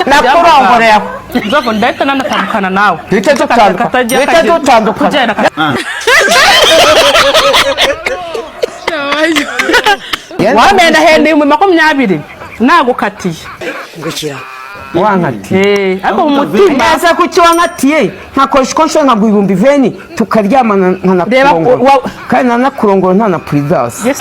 nakurongorera nzogo ndahita nanatandukana nawe bite dutandukana wamenda hende 20 nagukatiye ngukira wankatiye ariko umutima neza kuki wankatiye nkakoresha uko nshobora nkaguha 20 tukaryamana nkanakurongora kandi nanakurongora nta na puridasi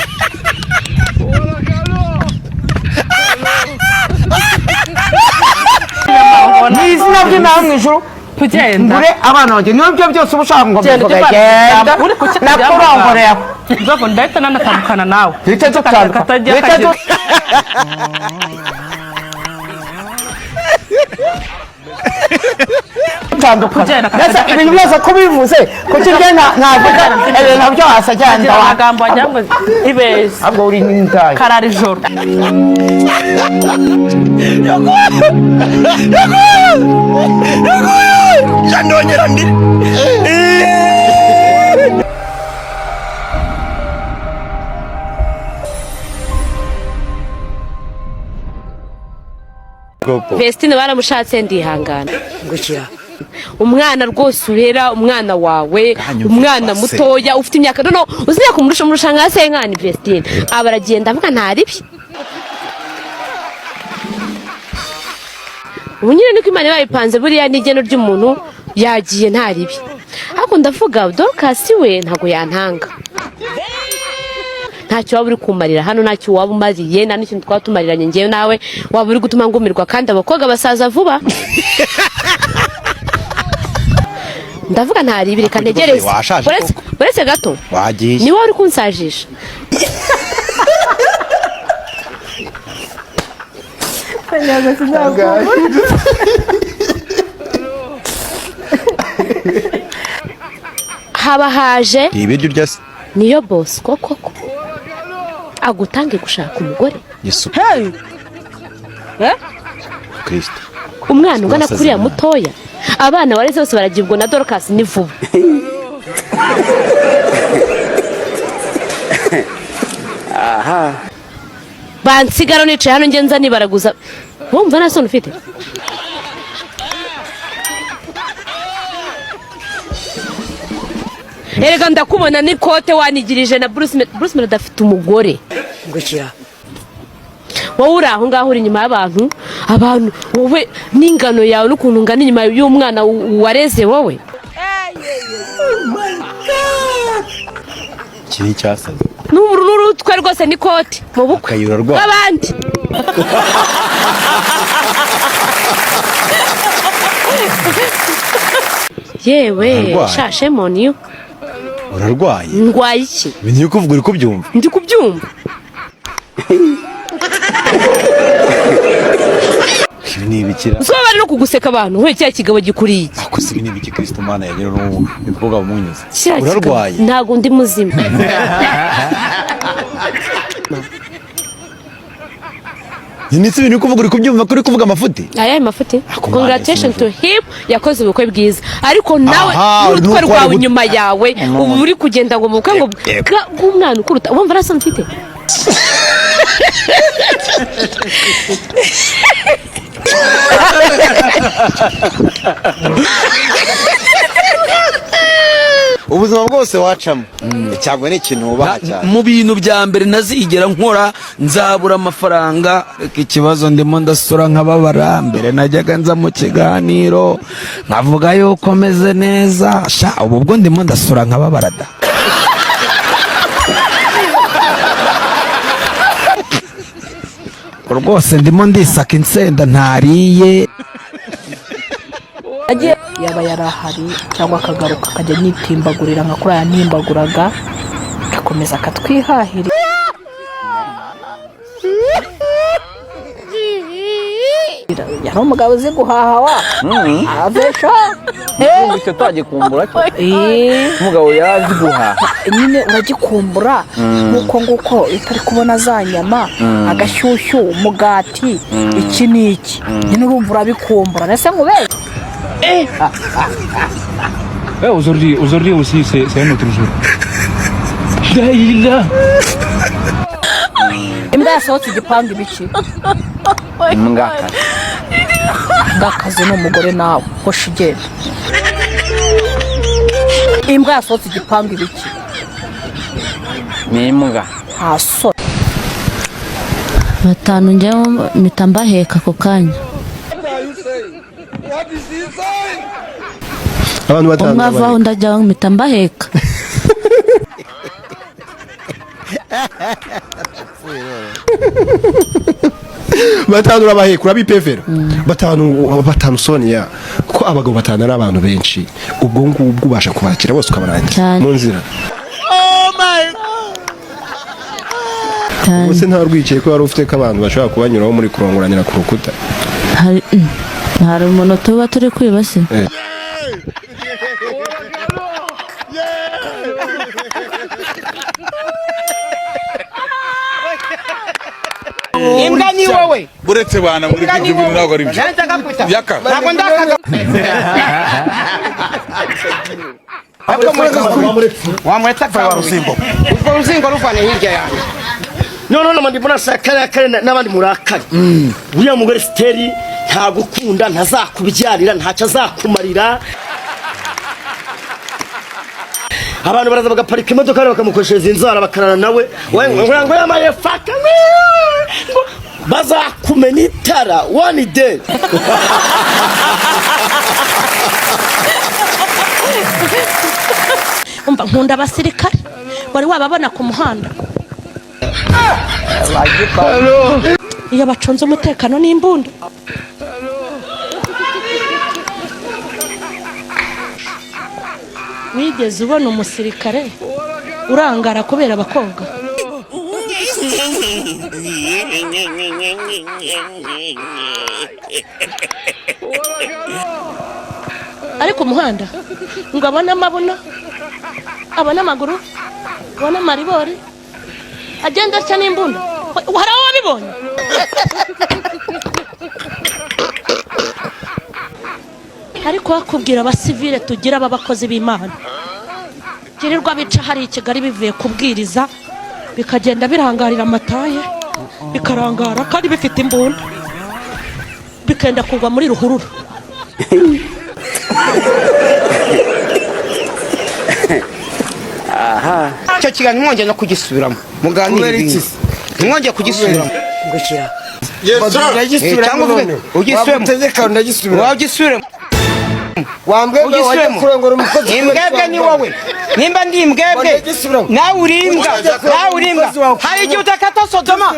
ni izina ry'Imana mu ijuru kugenda ngure abana banjye niyo byo byose ubushaka ngo genda nakurongorera nzogo ndahita nanatandukana nawe bite dutandukana ndetse ibintu byose ko bivuze kuki njye navuga nabyo wasajyana amagambo wagira ngo ibeze ahubwo uri n'indayi karara ijoro jandongera ndi Vestine baramushatse ndihangana ngukira umwana rwose urera umwana wawe umwana mutoya ufite imyaka no uziye kumurusha nka senkani Vestine abaragenda avuga ntaribi ubunyine niko Imana bayipanze buriya n'igeno ry'umuntu yagiye ntaribi ariko ndavuga Dorcas we ntago yantanga ntacyo waba uri kumarira hano ntacyo waba umariye nta n'ikintu twatumariranye ngewe nawe waba uri gutuma ngumirwa kandi abakobwa basaza vuba ndavuga ntari bireka ntegereze uretse gato ni wowe uri kunsajisha haba haje ibiryo ryose niyo boss koko agutange gushaka umugore Yesu Kristo umwana ungana kuriya mutoya abana wareze bose baragibwa na Dorcas ni vuba aha bansigaro nicaye hano ngenza nibaraguza wumva nta soni ufite erega ndakubona n'ikote wanigirije na Bruce Melody afite umugore ngukira wowe uri aho ngaho uri inyuma y'abantu wowe n'ingano yawe n'ukuntu ungana inyuma y'umwana wareze wowe kiri cyasaze n'ubururu twe rwose n'ikote mu bukwe bw'abandi yewe shashe moniyo urarwaye ndwaye iki bintu kuvuga uri kubyumva ndi kubyumva ni ibikira so bari no kuguseka abantu we cya kigabo gikuriye akoze ibi nibiki Kristo Mana yagira n'umukobwa w'umunyuze urarwaye ntago ndi muzima Nitse ibintu kuvuga uri kubyumva kuri kuvuga amafuti aya mafuti congratulations to him yakoze ubukwe bwiza ariko nawe n'utwe rwawe inyuma yawe ubu uri kugenda ngo mubuka ngo bw'umwana ukuruta wumva rasa mfite ubuzima bwose wacamo cyangwa ni ikintu ubaha cyane mu bintu bya mbere nazigera nkora nzabura amafaranga reka ikibazo ndimo ndasura nk'ababara mbere najyaga nza mu kiganiro nkavuga yuko meze neza sha ubu bwo ndimo ndasura nk'ababara da rwose ndimo ndisaka insenda ntariye yaba yarahari cyangwa akagaruka akajya nitimbagurira nka kuriya ntimbaguraga agakomeza akatwihahira yari umugabo uzi guhaha wa avesha icyo twagikumbura cyo umugabo yazi guhaha nyine uragikumbura nguko utari kubona za nyama agashyushyu umugati iki n'iki nyine urumva urabikumbura nese nkubere aujourd'hui aussi c'est un autre jour. Daïla. Imbwa yasohotse igipangu ibiki mbwaka bw'akazi n'umugore nawe hoshi ugenda. Imbwa yasohotse igipangu ibiki? Ni imbwa. Nta so. Batanu njyewe mpita mbaheka ako kanya. Abantu batanu. Umwe avaho undi ajyaho mpita mbaheka. Batanu urabaheka urabipevera. Batanu Sonia ko abagabo batanu ari abantu benshi ubwo ngubwo ubasha kubakira bose ukabarangira mu nzira. Ubuse nta rwikiye ko wari ufite ko abantu bashobora kubanyuraho muri kurongoranira ku rukuta. Hari umuntu tuba turi kwiba se. Imbwa ni wowe. Buretse bana muri ibyo bintu ntabwo ari byo. Yaka. Ntabwo ndakaga. Wamuretse kwa Rusimbo. Ubwo Rusimbo ruvane hirya yanjye. No mandi mbona sakare n'abandi murakari. Uriya mugore Steri nta gukunda ntazakubyarira ntacyo azakumarira. Abantu baraza bagaparika imodoka bakamukosheza inzara bakarana nawe ngo yamaye faka bazakumena itara one day. Umva nkunda abasirikare wari wababona ku muhanda iyo bacunze umutekano n'imbunda. Wigeze ubona umusirikare urangara kubera abakobwa? Ariko umuhanda ngo abone amabuno, abone amaguru, abone amaribori, agenda atya n'imbunda. Hari aho wabibonye? Ariko bakubwira abasivile tugira abakozi b'Imana girirwa bica hari i Kigali bivuye kubwiriza bikagenda birangarira amataye bikarangara kandi bifite imbunda bikenda kugwa muri ruhurura. Aha cyo kiganiro mwongeye no kugisubiramo muganire iki mwongeye kugisubiramo ngushyira Wambwebwe wajya kurongora umukozi imbwebwe ni wowe nimba ndi imbwebwe nawe urimbwa hari igihe utakata Sodoma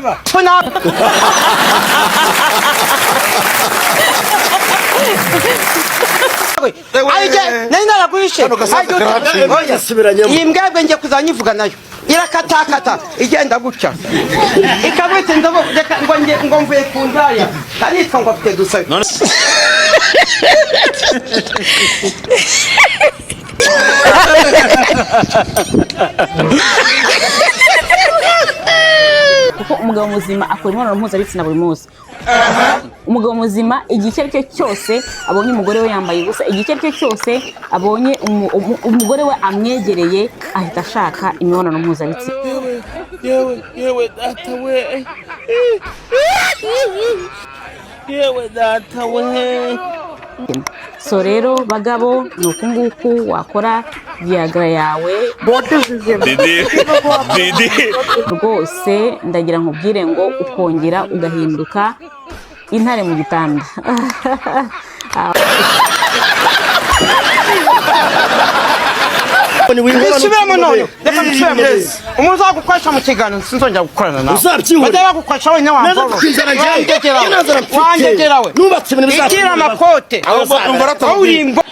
nari naraguhishe iyi mbwebwe ngiye kuzanyivuga nayo irakatakata igenda gutya ikabwite ngo mvuye ku ndaya aritwa ngo afite dusabe kuko umugabo muzima akora imibonano mpuzabitsina buri munsi. Umugabo muzima igihe icyo ari cyo cyose abonye umugore we yambaye ubusa, igihe icyo ari cyo cyose abonye umugore we amwegereye ahita ashaka imibonano mpuzabitsina. Yewe data we. Yewe data we. So rero bagabo nuko nguku wakora Viagra yawe rwose ndagira nkubwire ngo ukongera ugahinduka intare mu gitanda. Nisubiramo none reka nisubiramo umuntu uzagukoresha mu kiganiro sinzongera gukorana nawe bazaba gukoresha wenyine wangegera we igira amakote awurimbo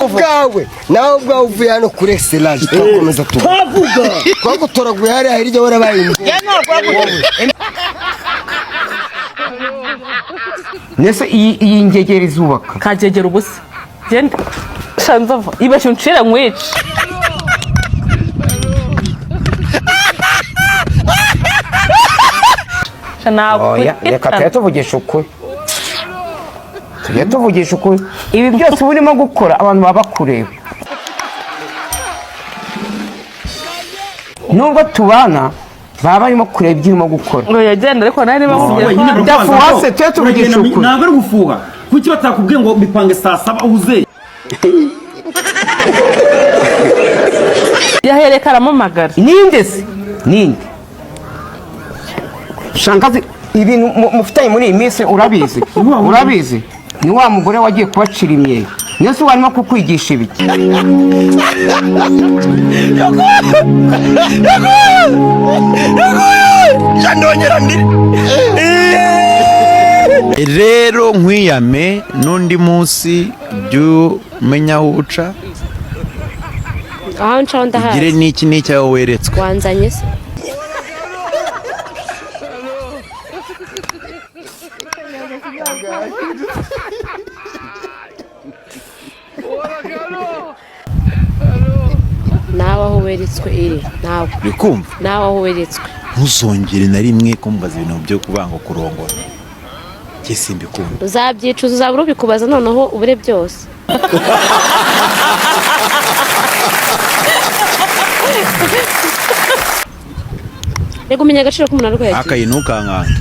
bwawe nawe ubwawe uvuye hano kuri Excellence twakomeza tuvuga twagutoraguye hariya hirya warabaye nese iyi ngegera izubaka kagegera ubusa genda shanzava ibashe uncira nkwice. reka tuvugisha ukuri ibi byose urimo gukora abantu baba bakureba nubwo tubana baba barimo kureba ibyo urimo gukora ngo yagenda ariko nawe niba nkubwiye byafuhase tujye tuvugisha ukuri ntabwo ari gufuha kuki batakubwiye ngo bipange saa 7 uze yahereka aramamagara ninde se ninde shangazi ibintu mufitanye muri iyi minsi urabizi ni wa mugore wagiye kubacira imyeyo Yesu warimo kukwigisha ibiki rero nkwiyame n'undi munsi by'umenya aho uca aho ncaho ndahazi ugire n'iki aho weretswe wanzanye se nawe aho weretswe iri nawe bikumva nawe aho weretswe ntuzongere na rimwe kumbaza ibintu byo kubanga kurongora njye simbikunda uzabyicuza uzabura ubikubaza noneho ubure byose rego umenya agaciro k'umuntu arwaye akayi ntukankange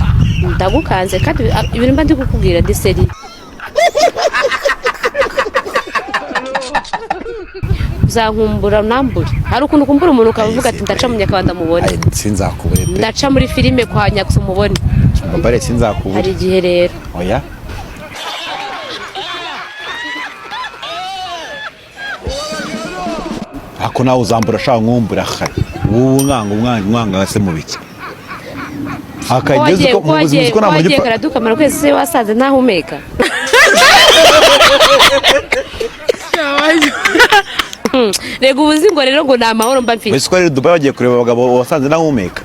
ndagukanze kandi ibintu mba ndi kukubwira diseri uzankumbura nambure hari ukuntu kumbura umuntu ukavuga ati ndaca mu Nyakabanda mubone sinzakubure pe ndaca muri filime kwa Nyakso mubone mbare sinzakubure hari igihe rero oya ako nawe uzambura shaka nkumbura khari wowe umwanga se mu biki akageze ko mu buzima ko namugiye karaduka mara kwese se wasaze ntahumeka rego ubuzingo rero ngo na mahoro mba mfite wese ko rero Dubai bagiye kureba abagabo wasanze nahumeka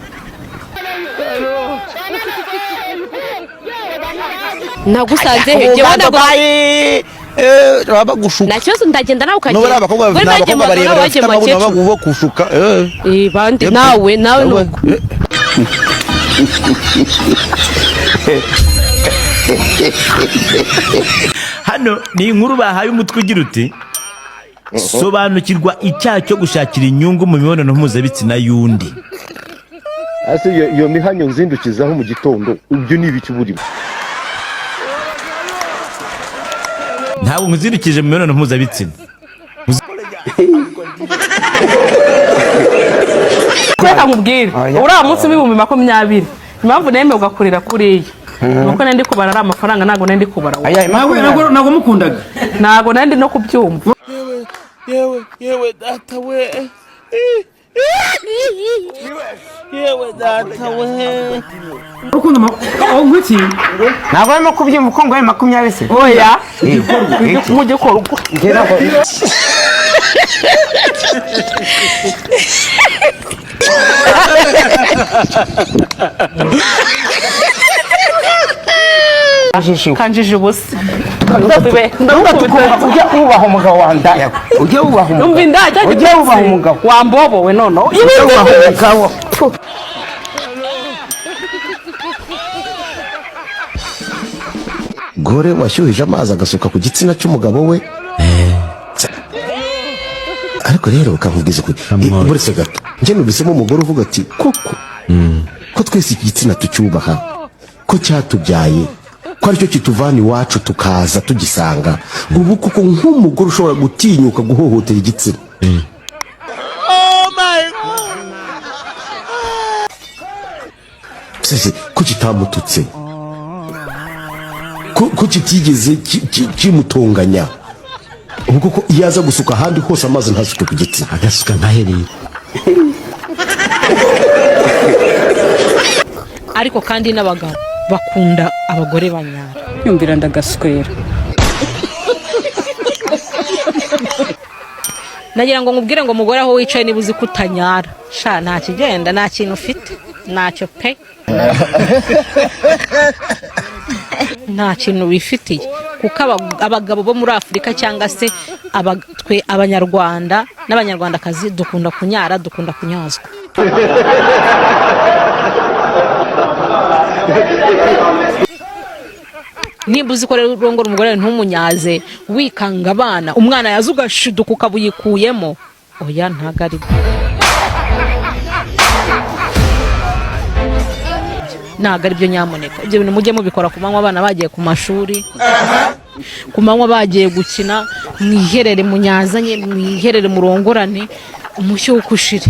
nagusanze heje bana Dubai babagushuka nacyo ndagenda nawe ukagenda no abakobwa bareba bafite amabuno bagubo kushuka bandi nawe nuko hano ni inkuru bahaye umutwe ugira uti sobanukirwa icyaha cyo gushakira inyungu mu mibonano mpuzabitsina y'undi ase iyo mihanyo nzindukizaho mu gitondo ibyo ni ibiki burimo ntabwo nkuzindukije mu mibonano mpuzabitsina kweka nkubwire uriya munsi w'ibihumbi 20 impamvu nemeye ugakorera kuriya nuko nandi kubara ari amafaranga ntago nandi kubara ntago mukundaga ntago nandi no kubyumva yewe data we yewe data we urukundo ngwiki ntabwo arimo kubyumva uko ngo ari 20 se oya mu gikorwa kanjije ubusa ujya wubaha umugabo wandaya ujya wubaha umugabo ujya wubaha umugabo wambobowe noneho ujya wubaha umugabo gore washyuhije amazi agasuka ku gitsina cy'umugabo we ariko rero ukamubwiza ukuri buretse gato njye nubisemo umugore uvuga ati koko ko twese iki gitsina tucyubaha ko cyatubyaye ko aricyo kituvana iwacu tukaza tugisanga ubu kuko nk'umugore ushobora gutinyuka guhohotera igitsina sese ko kitamututse ko kitigeze kimutonganya ubu koko iyo aza gusuka ahandi hose amazi ntasuke ku gitsina agasuka nkahereye ariko kandi n'abagabo bakunda abagore banyara yumvira ndagaswera nagira ngo nkubwire ngo umugore aho wicaye niba uzi kutanyara sha nta kigenda nta kintu ufite ntacyo pe nta kintu wifitiye kuko abagabo bo muri Afurika cyangwa se twe abanyarwanda n'abanyarwandakazi dukunda kunyara dukunda kunyazwa nimba uzi ko rero urongora umugore ntumunyaze wikanga abana umwana yaza ugashiduka ukabuyikuyemo oya ntago ari ntabwo ari byo nyamuneka. Ibyo bintu mujye mubikora ku manywa abana bagiye ku mashuri, ku manywa bagiye gukina, mwiherere munyazanye, mwiherere murongorane, umushyo w'ukushire.